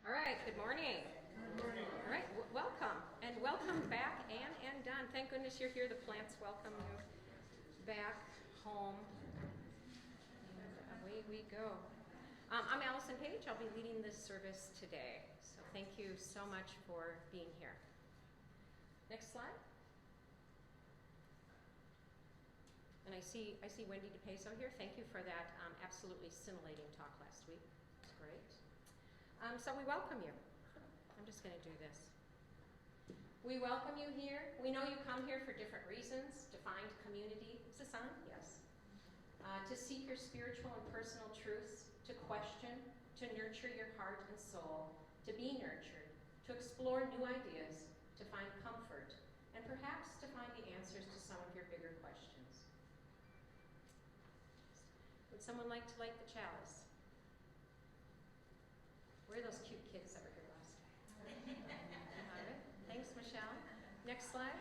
All right, good morning. Good morning. All right, welcome. And welcome back, Anne and Don. Thank goodness you're here. The plants welcome you back home. And away we go. I'm Alison Page. I'll be leading this service today. So thank you so much for being here. Next slide. And I see Wendy DePeso here. Thank you for that absolutely scintillating talk last week. It's great. So we welcome you. I'm just going to do this. We welcome you here. We know you come here for different reasons. To find community. Is this on? Yes. To seek your spiritual and personal truths. To question. To nurture your heart and soul. To be nurtured. To explore new ideas. To find comfort. And perhaps to find the answers to some of your bigger questions. Would someone like to light the chalice? Where are those cute kids that were here last time? All right. Thanks, Michelle. Next slide.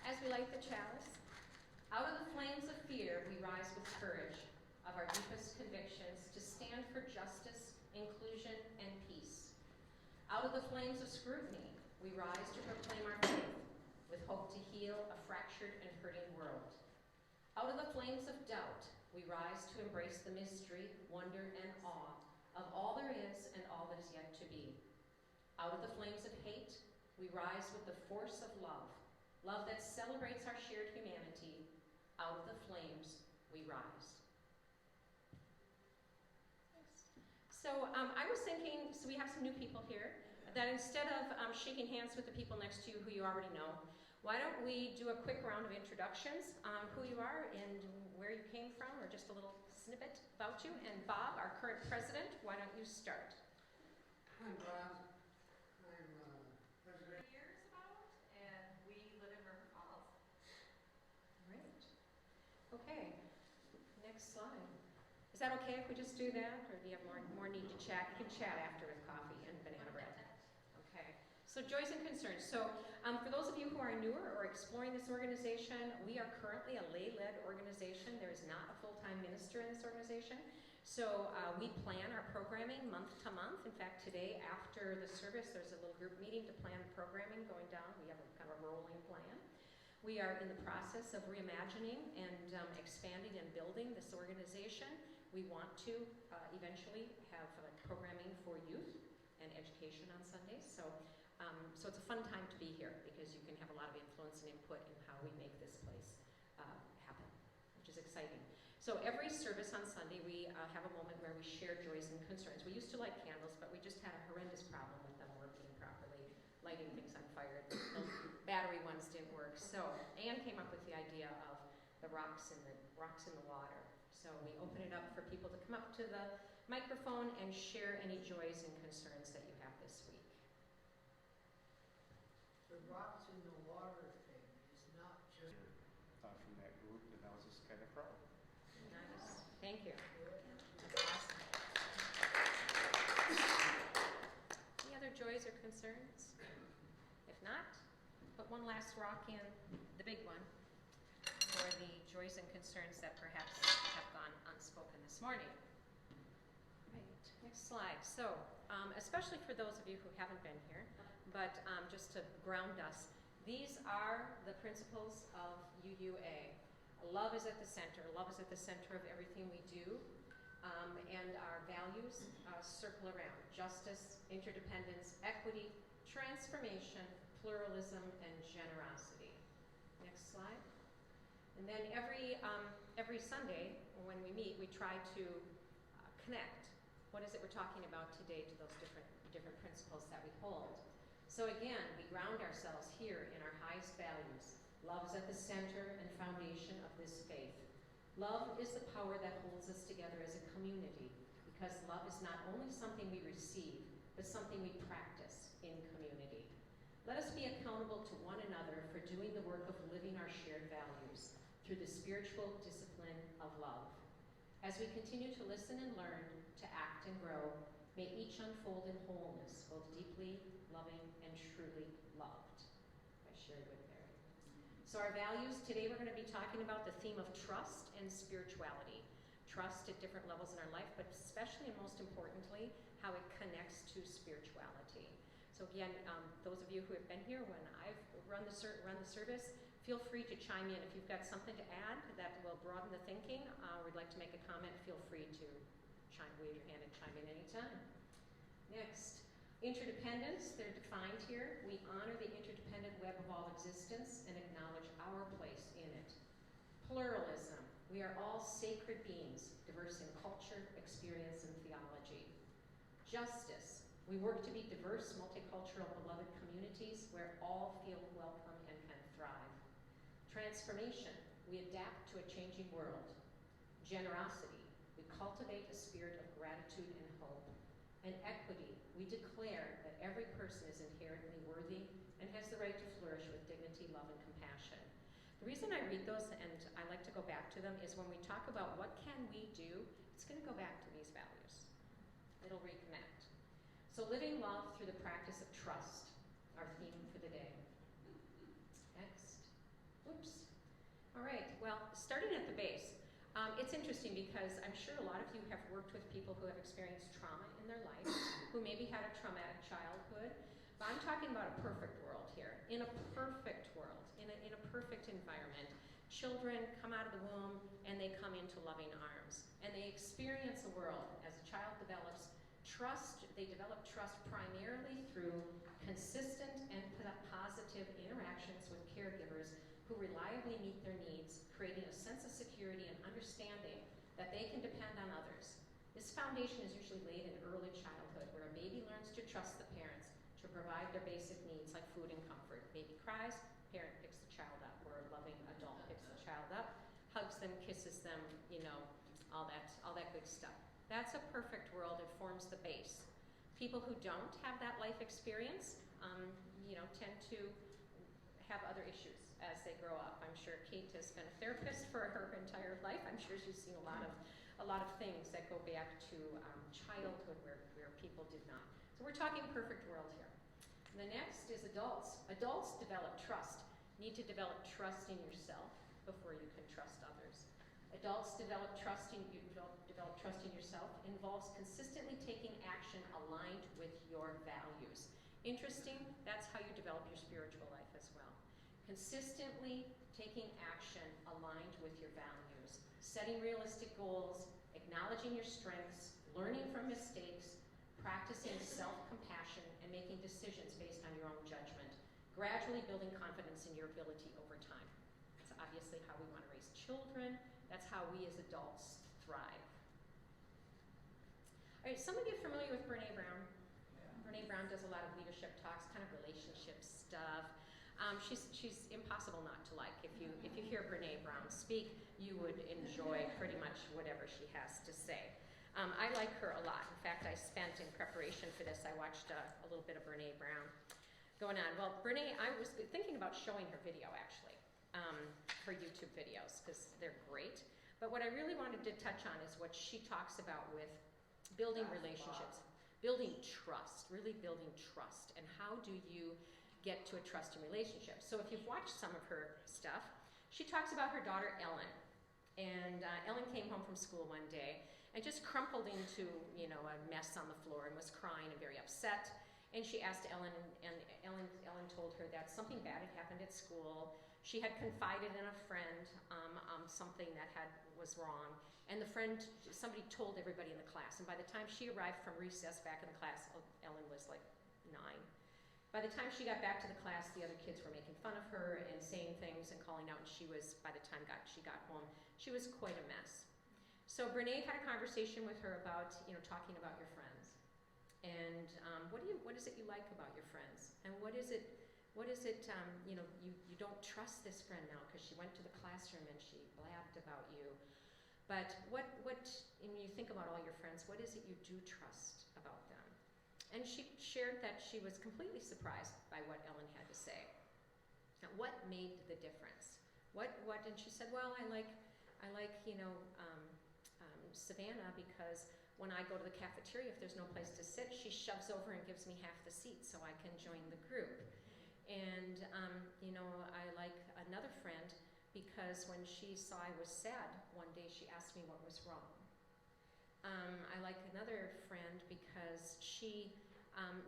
As we light the chalice, out of the flames of fear, we rise with courage of our deepest convictions to stand for justice, inclusion, and peace. Out of the flames of scrutiny, we rise to proclaim our faith with hope to heal a fractured and hurting world. Out of the flames of doubt, we rise to embrace the mystery, wonder, and awe of all there is and all that is yet to be. Out of the flames of hate, we rise with the force of love, love that celebrates our shared humanity. Out of the flames, we rise. So I was thinking, so we have some new people here, that instead of shaking hands with the people next to you who you already know, why don't we do a quick round of introductions on who you are and where you came from, or just a little snippet about you. And Bob, our current president, why don't you start? I'm Bob. I'm president. Years about, and we live in River Falls. Great. Okay, next slide. Is that okay if we just do that, or do you have more need to chat? You can chat after with coffee and banana bread. Okay. So joys and concerns. So for those of you who are newer or exploring this organization, we are currently a lay-led organization. There is not a full-time minister in this organization. So we plan our programming month to month. In fact, today after the service, there's a little group meeting to plan the programming going down. We have a kind of a rolling plan. We are in the process of reimagining and expanding and building this organization. We want to eventually have programming for youth and education on Sundays. So it's a fun time to be here because you can have a lot of influence and input in how we make this place happen, which is exciting. So every service on Sunday, we have a moment where we share joys and concerns. We used to light candles, but we just had a horrendous problem with them working properly, lighting things on fire. The battery ones didn't work. So Anne came up with the idea of the rocks in the water. So we open it up for people to come up to the microphone and share any joys and concerns that you have this week. The rocks in the water thing is not just... From that group, and I was just kind of proud. Nice. Thank you. That's awesome. Any other joys or concerns? If not, put one last rock in, the big one, for the joys and concerns that perhaps have gone unspoken this morning. Right, next slide. So, especially for those of you who haven't been here, but just to ground us, these are the principles of UUA. Love is at the center. Love is at the center of everything we do. And our values circle around justice, interdependence, equity, transformation, pluralism, and generosity. Next slide. And then every Sunday when we meet, we try to connect. What is it we're talking about today to those different principles that we hold? So again, we ground ourselves here in our highest values. Love is at the center and foundation of this faith. Love is the power that holds us together as a community, because love is not only something we receive, but something we practice in community. Let us be accountable to one another for doing the work of living our shared values through the spiritual discipline of love. As we continue to listen and learn, to act and grow, may each unfold in wholeness, both deeply loving and truly loved. I shared with Mary. So our values, today we're going to be talking about the theme of trust and spirituality. Trust at different levels in our life, but especially and most importantly, how it connects to spirituality. So again, those of you who have been here when I've run the service, feel free to chime in. If you've got something to add that will broaden the thinking, or would like to make a comment, feel free to wave your hand and chime in anytime. Next, interdependence, they're defined here. We honor the interdependent web of all existence and acknowledge our place in it. Pluralism, we are all sacred beings, diverse in culture, experience, and theology. Justice, we work to be diverse, multicultural, beloved communities where all feel welcome and can thrive. Transformation, we adapt to a changing world. Generosity, we cultivate a spirit of gratitude and hope. And equity, we declare that every person is inherently worthy and has the right to flourish with dignity, love, and compassion. The reason I read those, and I like to go back to them, is when we talk about what can we do, it's going to go back to these values. It'll reconnect. So living love through the practice of trust, our theme for the day. Next. Oops. All right, well, starting at the base, it's interesting because I'm sure a lot of you have worked with people who have experienced trauma in their life, who maybe had a traumatic childhood, but I'm talking about a perfect world here. In a perfect world, in a perfect environment, children come out of the womb and they come into loving arms, and they experience a world as a child develops trust. They develop trust primarily through consistent and positive interactions with caregivers who reliably meet their needs, creating a sense of security and understanding that they can depend on others. This foundation is usually laid in early childhood, where a baby learns to trust the parents to provide their basic needs like food and comfort. Baby cries, parent picks the child up, or a loving adult picks the child up, hugs them, kisses them, all that good stuff. That's a perfect world. It forms the base. People who don't have that life experience, tend to have other issues as they grow up. I'm sure Kate has been a therapist for her entire life. I'm sure she's seen a lot of things that go back to childhood where people did not. So we're talking perfect world here. And the next is adults. Adults develop trust. Need to develop trust in yourself before you can trust others. Adults develop trust in yourself involves consistently taking action aligned with your values. Interesting, that's how you develop your spiritual life as well. Consistently taking action aligned with your values, setting realistic goals, acknowledging your strengths, learning from mistakes, practicing self-compassion, and making decisions based on your own judgment, gradually building confidence in your ability over time. That's obviously how we want to raise children. That's how we as adults thrive. All right, some of you are familiar with Brene Brown. Brene Brown does a lot of leadership talks, kind of relationship stuff. She's impossible not to like. If you hear Brene Brown speak, you would enjoy pretty much whatever she has to say. I like her a lot. In fact, I spent, in preparation for this, I watched a little bit of Brene Brown going on. Well, Brene, I was thinking about showing her video, actually, her YouTube videos, because they're great. But what I really wanted to touch on is what she talks about with building relationships, building trust, really building trust, and how do you get to a trusting relationship. So if you've watched some of her stuff, she talks about her daughter, Ellen. And Ellen came home from school one day and just crumpled into, a mess on the floor and was crying and very upset. And she asked Ellen, and Ellen told her that something bad had happened at school. She had confided in a friend something that was wrong. And somebody told everybody in the class. And by the time she arrived from recess back in the class, Ellen was like 9. By the time she got back to the class, the other kids were making fun of her and saying things and calling out. And by the time she got home, she was quite a mess. So Brene had a conversation with her about, talking about your friends. And what is it you like about your friends? And what is it, you don't trust this friend now because she went to the classroom and she blabbed about you. But when you think about all your friends, what is it you do trust about them? And she shared that she was completely surprised by what Ellen had to say. Now, what made the difference? And she said, well, I like Savannah, because when I go to the cafeteria, if there's no place to sit, she shoves over and gives me half the seat so I can join the group. And, I like another friend because when she saw I was sad one day, she asked me what was wrong. I like another friend because she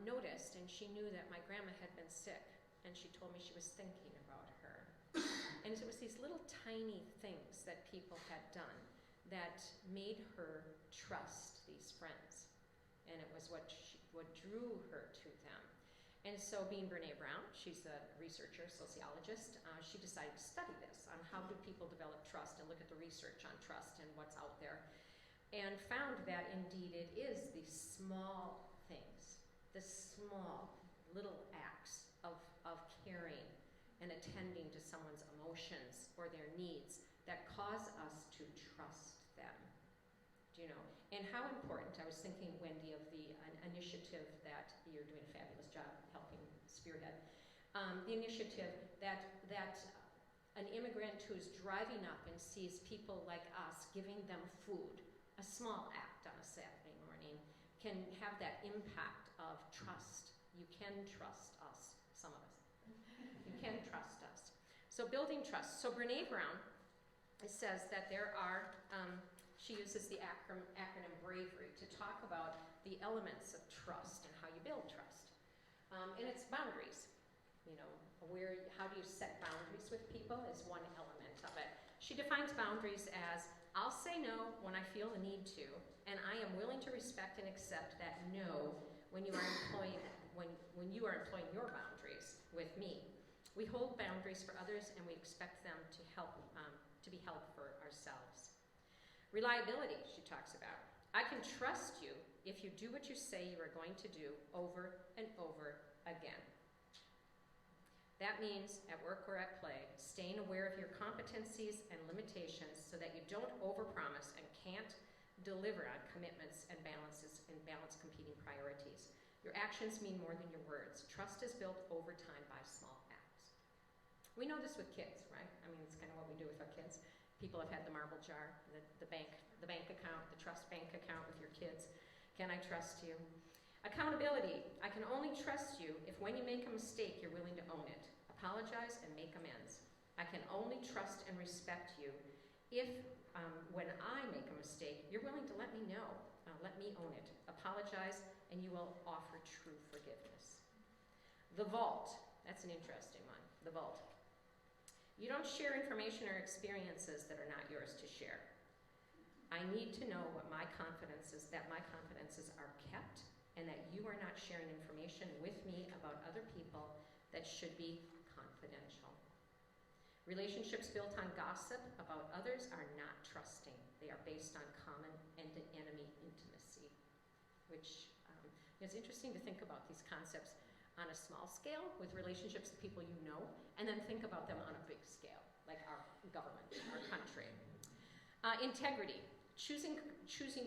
noticed and she knew that my grandma had been sick, and she told me she was thinking about her. And it was these little tiny things that people had done that made her trust these friends. And it was what drew her to them. And so being Brene Brown, she's a researcher, sociologist, she decided to study this, on how do people develop trust, and look at the research on trust and what's out there. And found that indeed it is these small things, the small little acts of caring and attending to someone's emotions or their needs that cause us to trust them. Do you know? And how important, I was thinking, Wendy, of the initiative that you're doing a fabulous job helping spearhead, the initiative that an immigrant who's driving up and sees people like us giving them food, a small act on a Saturday morning, can have that impact of trust. You can trust us, some of us. You can trust us. So building trust. So Brene Brown says that there are, she uses the acronym BRAVERY to talk about the elements of trust and how you build trust. And it's boundaries. How do you set boundaries with people is one element of it. She defines boundaries as, I'll say no when I feel the need to, and I am willing to respect and accept that no when you are employing your boundaries with me. We hold boundaries for others, and we expect them to be held for ourselves. Reliability, she talks about. I can trust you if you do what you say you are going to do over and over again. That means, at work or at play, staying aware of your competencies and limitations so that you don't overpromise and can't deliver on commitments and balance competing priorities. Your actions mean more than your words. Trust is built over time by small acts. We know this with kids, right? I mean, it's kind of what we do with our kids. People have had the marble jar, the bank account, the trust bank account with your kids. Can I trust you? Accountability. I can only trust you if when you make a mistake, you're willing to own it. Apologize and make amends. I can only trust and respect you if, when I make a mistake, you're willing to let me know. Let me own it. Apologize, and you will offer true forgiveness. The vault. That's an interesting one. The vault. You don't share information or experiences that are not yours to share. I need to know that my confidences are kept, and that you are not sharing information with me about other people that should be confidential. Relationships built on gossip about others are not trusting. They are based on common enemy intimacy, which it's interesting to think about these concepts on a small scale with relationships with people you know, and then think about them on a big scale, like our government, our country. Integrity, choosing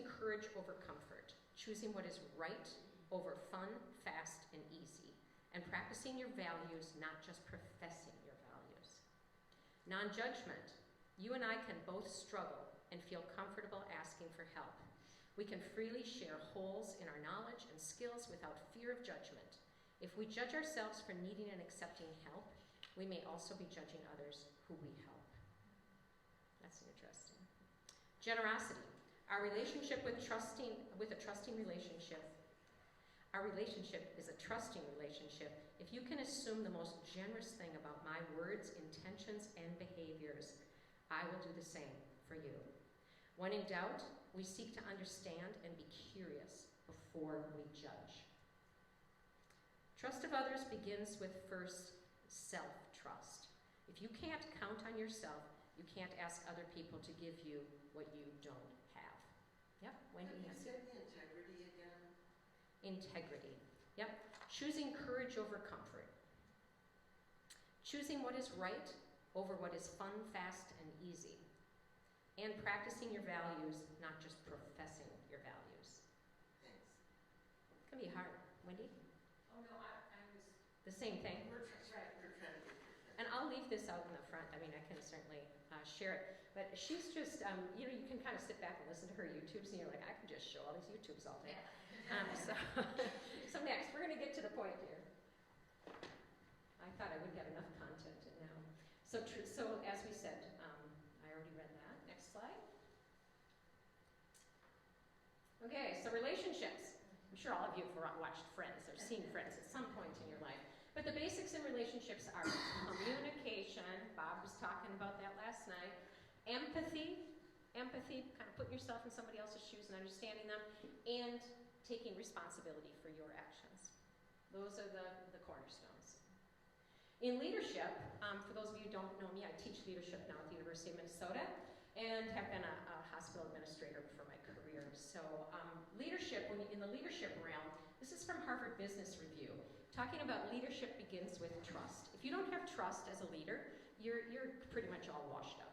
courage over comfort, choosing what is right over fun, fast, and easy, and practicing your values, not just professing your values. Non-judgment, you and I can both struggle and feel comfortable asking for help. We can freely share holes in our knowledge and skills without fear of judgment. If we judge ourselves for needing and accepting help, we may also be judging others who we help. That's interesting. Generosity. Our relationship with a trusting relationship. Our relationship is a trusting relationship if you can assume the most generous thing about my words, intentions, and behaviors. I will do the same for you. When in doubt, we seek to understand and be curious before we judge. Trust of others begins with first self-trust. If you can't count on yourself, you can't ask other people to give you what you don't have. Yep, Wendy. Can you say the integrity again? Integrity. Yep. Choosing courage over comfort. Choosing what is right over what is fun, fast, and easy. and practicing your values, not just professing your values. Thanks. It can be hard. Wendy? Oh, no, I was, The same thing. We're trying to get your And I'll leave this out in the front. I mean, I can certainly share it. But she's just, you know, you can kind of sit back and listen to her YouTubes, and you're like, I can just show all these YouTubes all day. So next, we're going to get to the point here. I thought I wouldn't have enough content, and now. So as we said, I already read that. Next slide. Okay, so relationships. I'm sure all of you have watched Friends or seen Friends at some point in your life. But the basics in relationships are communication. Bob was talking about that last night. Empathy, kind of putting yourself in somebody else's shoes and understanding them, and taking responsibility for your actions. Those are the cornerstones. In leadership, for those of you who don't know me, I teach leadership now at the University of Minnesota and have been a hospital administrator for my career. So leadership, in the leadership realm, this is from Harvard Business Review, talking about leadership begins with trust. If you don't have trust as a leader, you're pretty much all washed up.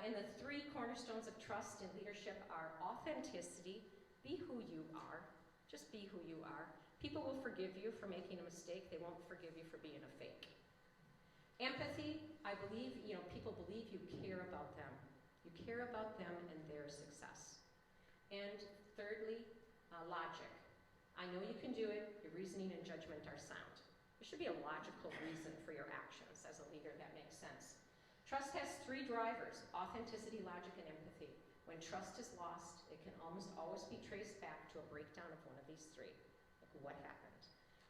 And the three cornerstones of trust in leadership are authenticity, be who you are, just be who you are. People will forgive you for making a mistake, they won't forgive you for being a fake. Empathy, I believe, you know, people believe you care about them. You care about them and their success. And thirdly, logic. I know you can do it, your reasoning and judgment are sound. There should be a logical reason for your actions as a leader that makes sense. Trust has three drivers: authenticity, logic, and empathy. When trust is lost, it can almost always be traced back to a breakdown of one of these three. Like, what happened?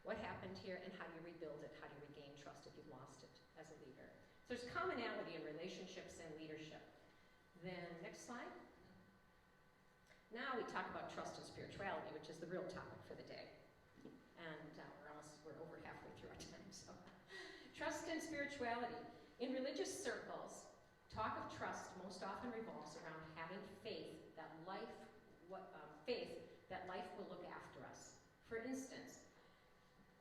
What happened here, and how do you rebuild it? How do you regain trust if you've lost it as a leader? So there's commonality in relationships and leadership. Then, next slide. Now we talk about trust and spirituality, which is the real topic for the day. And we're over halfway through our time, so. Trust and spirituality. In religious circles, talk of trust most often revolves around having faith that life will look after us. For instance,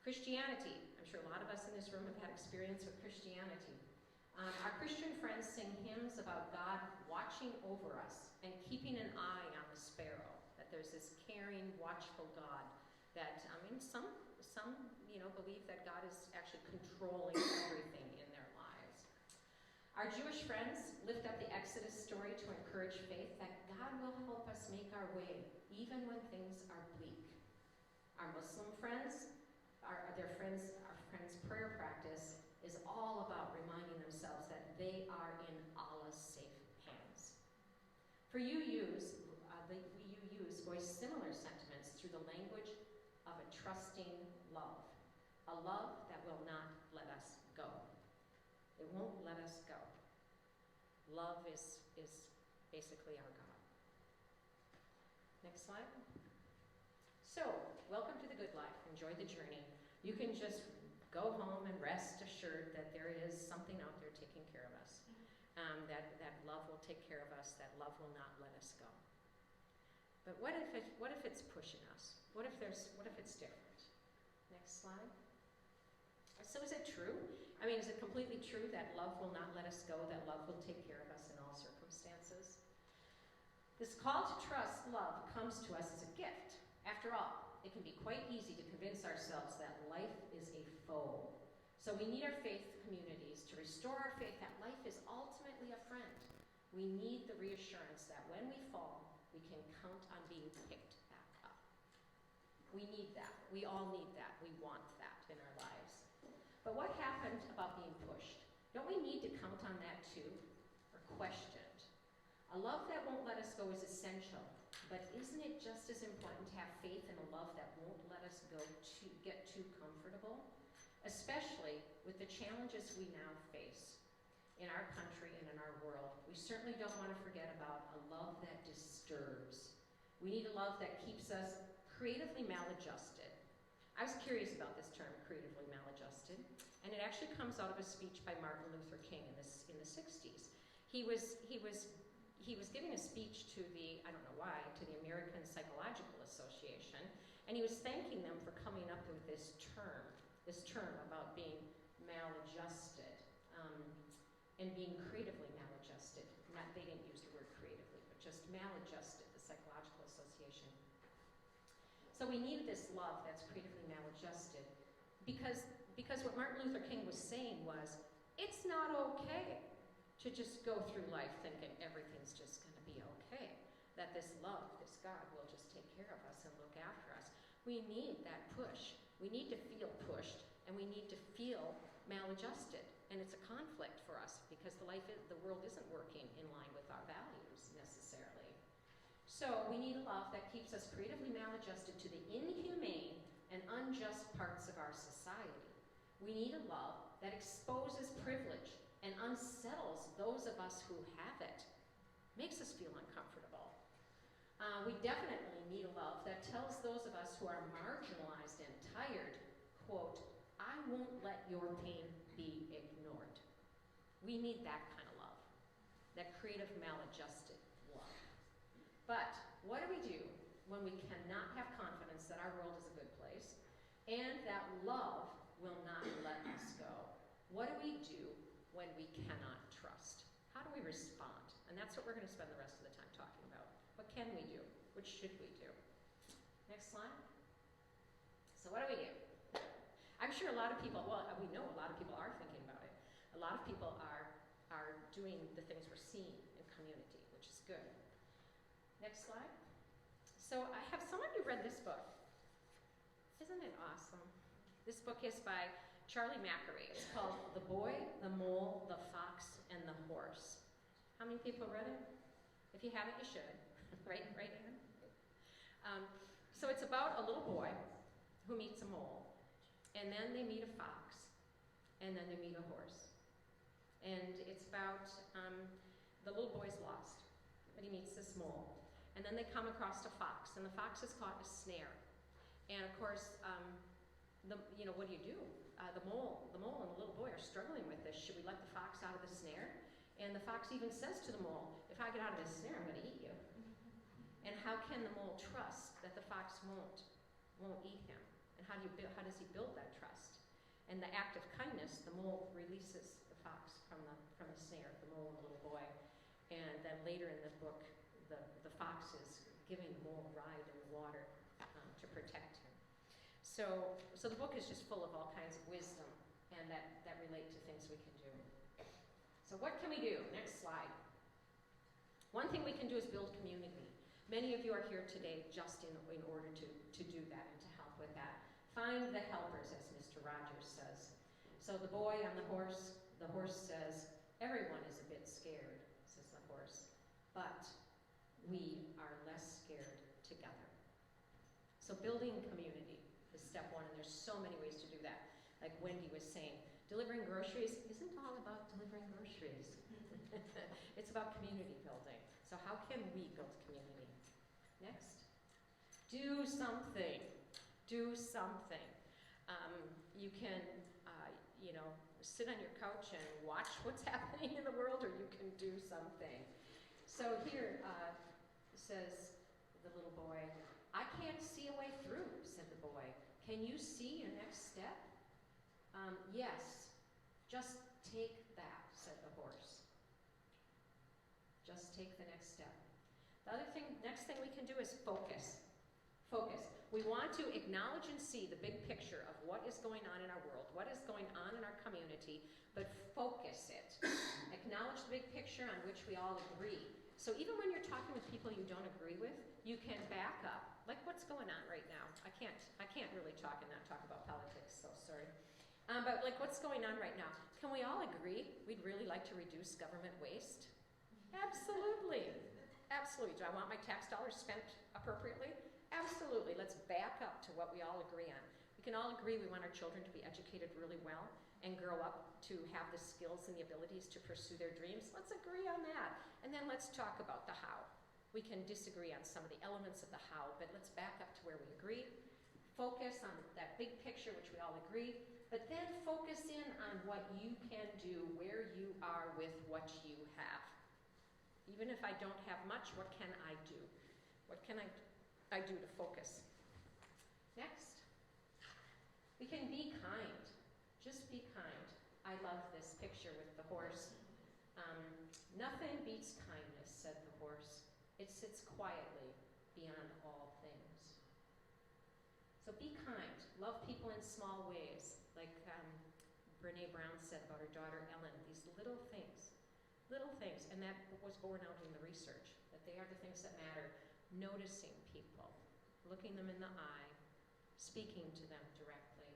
Christianity. I'm sure a lot of us in this room have had experience with Christianity. Our Christian friends sing hymns about God watching over us and keeping an eye on the sparrow, that there's this caring, watchful God that, some believe that God is actually controlling everything in their lives. Our Jewish friends lift up the Exodus story to encourage faith that God will help us make our way, even when things are bleak. Our Muslim friends, our friends' prayer practice is all about reminding themselves that they are in Allah's safe hands. For UUs, we UUs voice similar sentiments through the language of a trusting love, a love that will not let us go. It won't let us go. Love is basically our God. Next slide. So, welcome to the good life. Enjoy the journey. You can just go home and rest assured that there is something out there taking care of us. That love will take care of us. That love will not let us go. But what if it's pushing us? What if it's different? Next slide. So is it true? Is it completely true that love will not let us go, that love will take care of us in all circumstances? This call to trust love comes to us as a gift. After all, it can be quite easy to convince ourselves that life is a foe. So we need our faith communities to restore our faith that life is ultimately a friend. We need the reassurance that when we fall, we can count on being picked back up. We need that. We all need that. We want that in our lives. But what happened about being pushed? Don't we need to count on that too? Or questioned? A love that won't let us go is essential. But isn't it just as important to have faith in a love that won't let us go to get too comfortable? Especially with the challenges we now face in our country and in our world. We certainly don't want to forget about a love that disturbs. We need a love that keeps us creatively maladjusted. I was curious about this term, creatively maladjusted, and it actually comes out of a speech by Martin Luther King in the 60s. He was giving a speech to the American Psychological Association, and he was thanking them for coming up with this term about being maladjusted and being creatively maladjusted. They didn't use the word maladjusted, the psychological association. So we need this love that's creatively maladjusted because what Martin Luther King was saying was, it's not okay to just go through life thinking everything's just going to be okay, that this love, this God will just take care of us and look after us. We need that push. We need to feel pushed, and we need to feel maladjusted. And it's a conflict for us because the world isn't working in line with our values necessarily. So we need a love that keeps us creatively maladjusted to the inhumane and unjust parts of our society. We need a love that exposes privilege and unsettles those of us who have it. Makes us feel uncomfortable. We definitely need a love that tells those of us who are marginalized and tired, quote, I won't let your pain be ignored. We need that kind of love, that creative maladjusted love. But what do we do when we cannot have confidence that our world is a good place and that love will not let us go? What do we do when we cannot trust? How do we respond? And that's what we're going to spend the rest of the time talking about. What can we do? What should we do? Next slide. So what do we do? I'm sure a lot of people, well, we know a lot of people are thinking about it. A lot of people are doing the things we're seeing in community, which is good. Next slide. So have some of you read this book? Isn't it awesome? This book is by Charlie McAree. It's called The Boy, the Mole, the Fox, and the Horse. How many people read it? If you haven't, you should. Right, Anne? So it's about a little boy who meets a mole, and then they meet a fox, and then they meet a horse. And it's about the little boy's lost, but he meets this mole. And then they come across a fox, and the fox is caught in a snare. And of course, what do? The mole and the little boy are struggling with this. Should we let the fox out of the snare? And the fox even says to the mole, if I get out of this snare, I'm going to eat you. And how can the mole trust that the fox won't eat him? And how does he build that trust? And the act of kindness, the mole releases the fox from the snare, the mole and the little boy. And then later in the book, the fox is giving the mole a ride in the water to protect him. So the book is just full of all kinds of wisdom and that relate to things we can do. So what can we do? Next slide. One thing we can do is build community. Many of you are here today just in order to do that and to help with that. Find the helpers, as Mr. Rogers says. So the boy on the horse says, everyone is a bit scared, says the horse, but we are less scared together. So building community is step one, and there's so many ways to do that. Like Wendy was saying, delivering groceries isn't all about delivering groceries. It's about community building. So how can we build community? Next. Do something. Do something. You can, sit on your couch and watch what's happening in the world, or you can do something. So here says the little boy, I can't see a way through, said the boy. Can you see your next step? Yes. Just take that, said the horse. Just take the next step. The next thing we can do is focus. Focus. We want to acknowledge and see the big picture of what is going on in our world, what is going on in our community, but focus it. Acknowledge the big picture on which we all agree. So even when you're talking with people you don't agree with, you can back up. Like what's going on right now? I can't really talk and not talk about politics, so sorry. But like what's going on right now? Can we all agree we'd really like to reduce government waste? Absolutely. Absolutely. Do I want my tax dollars spent appropriately? Absolutely. Let's back up to what we all agree on. We can all agree we want our children to be educated really well and grow up to have the skills and the abilities to pursue their dreams. Let's agree on that. And then let's talk about the how. We can disagree on some of the elements of the how, but let's back up to where we agree. Focus on that big picture, which we all agree, but then focus in on what you can do, where you are with what you have. Even if I don't have much, what can I do? What can I do to focus? Next. We can be kind. Just be kind. I love this picture with the horse. Nothing beats kindness, said the horse. It sits quietly beyond all things. So be kind. Love people in small ways. Like Brene Brown said about her daughter Ellen, these little things. Little things. And that was borne out in the research, that they are the things that matter. Noticing people, looking them in the eye, speaking to them directly,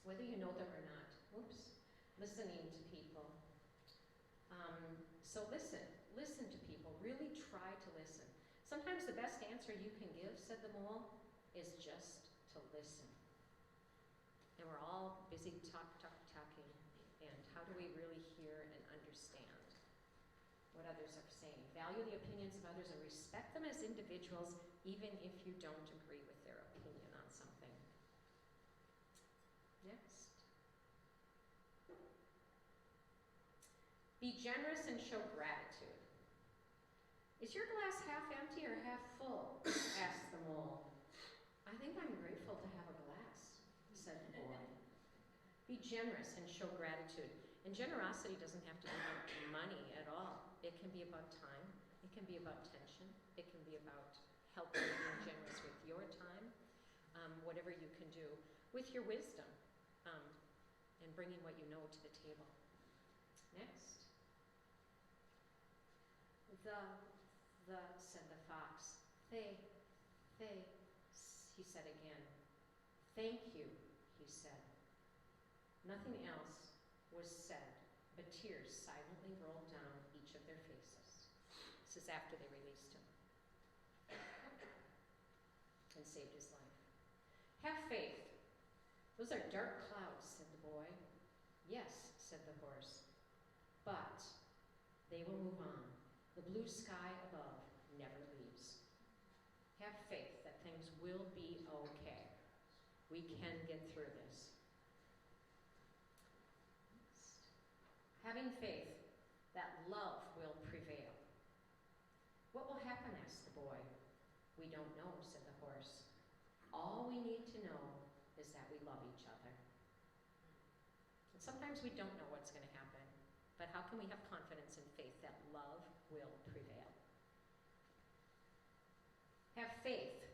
whether you know them or not. Whoops. Listening to people. So listen to people. Really try to listen. Sometimes the best answer you can give, said the mole, is just to listen. And we're all busy talking. And how do we really hear and understand what others are saying? Value the opinions of others and respect them as individuals, even if you don't agree with their opinion on something. Next. Be generous and show gratitude. Is your glass half empty or half full? Asked the mole. I think I'm grateful to have a glass, said the boy. Be generous and show gratitude. And generosity doesn't have to be about money at all. It can be about time. It can be about attention. It can be about helping, being generous with your time, whatever you can do, with your wisdom, and bringing what you know to the table. Next. Said the fox. They, he said again. Thank you, he said. Nothing else was said, but tears silently rolled down each of their faces. This is after they released him and saved his life. Have faith. Those are dark clouds, said the boy. Yes, said the horse, but they will move on. The blue sky above never leaves. Have faith that things will be okay. We can get through this. Having faith that love will prevail. What will happen, asked the boy. We don't know, said the horse. All we need to know is that we love each other. And sometimes we don't know what's going to happen, but how can we have confidence and faith that love will prevail? Have faith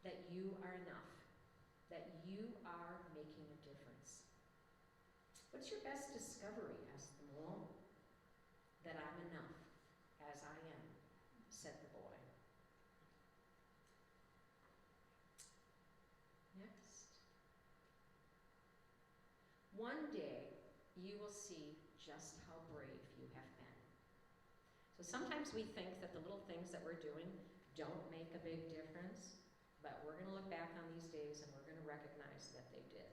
that you are enough, that you are making a difference. What's your best discovery, asked the mole. That I'm enough, as I am, said the boy. Next. One day, you will see just how brave you have been. So sometimes we think that the little things that we're doing don't make a big difference, but we're going to look back on these days and we're going to recognize that they did.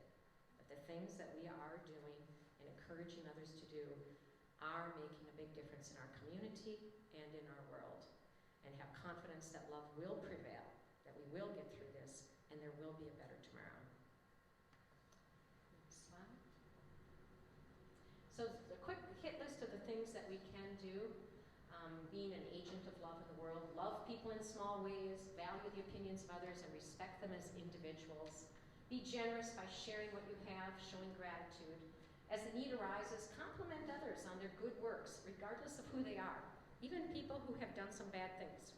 That the things that we are doing and encouraging others to do are making a big difference in our community and in our world. And have confidence that love will prevail, that we will get through this, and there will be a better tomorrow. Next slide. So a quick hit list of the things that we can do. Being an agent of love in the world, love people in small ways, value the opinions of others, and respect them as individuals. Be generous by sharing what you have, showing gratitude. As the need arises, compliment others on their good works, regardless of who they are. Even people who have done some bad things,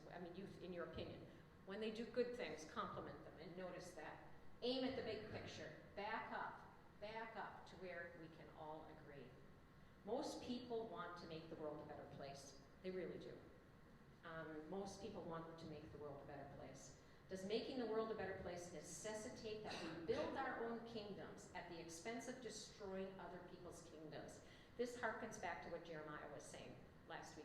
in your opinion. When they do good things, compliment them and notice that. Aim at the big picture. Back up to where we can all agree. Most people want to make the world a better place. They really do. Most people want to make the world a better place. Does making the world a better place necessitate that we build our own kingdoms at the expense of destroying other people's kingdoms? This harkens back to what Jeremiah was saying last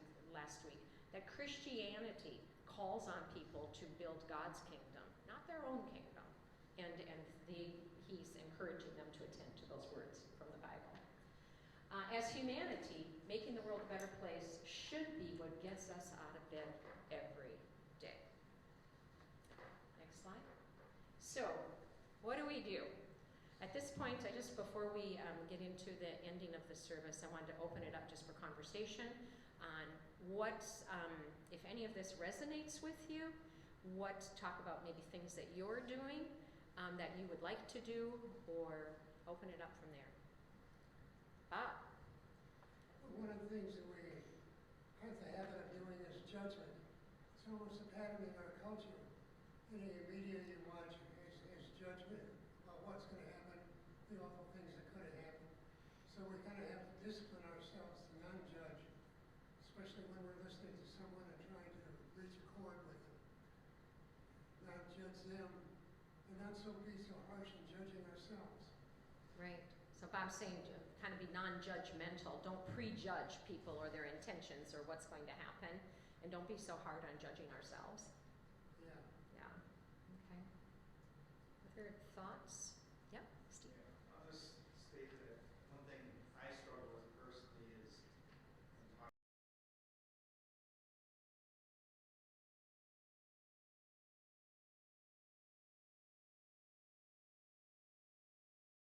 week, that Christianity calls on people to build God's kingdom, not their own kingdom. And he's encouraging them to attend to those words from the Bible. As humanity, making the world a better place should be what gets us out of bed every day. Next slide. So, what do we do? At this point, before we get into the ending of the service, I wanted to open it up just for conversation on what, if any of this resonates with you, talk about maybe things that you're doing that you would like to do, or open it up from there. Bob? One of the things that we have the habit of doing is judgment. It's almost a pattern in our culture. Any media you watch is judgment about what's going to happen, the awful things that could have happened. So we kind of have to discipline ourselves to non-judge, especially when we're listening to someone and trying to reach a chord with them. Not judge them, and not be so harsh in judging ourselves. Right. So Bob's saying to kind of be non-judgmental. Don't prejudge people or their intentions or what's going to happen. And don't be so hard on judging ourselves. Yeah. Yeah. Okay. Other thoughts? Yep, Steve. Yeah, I'll just state that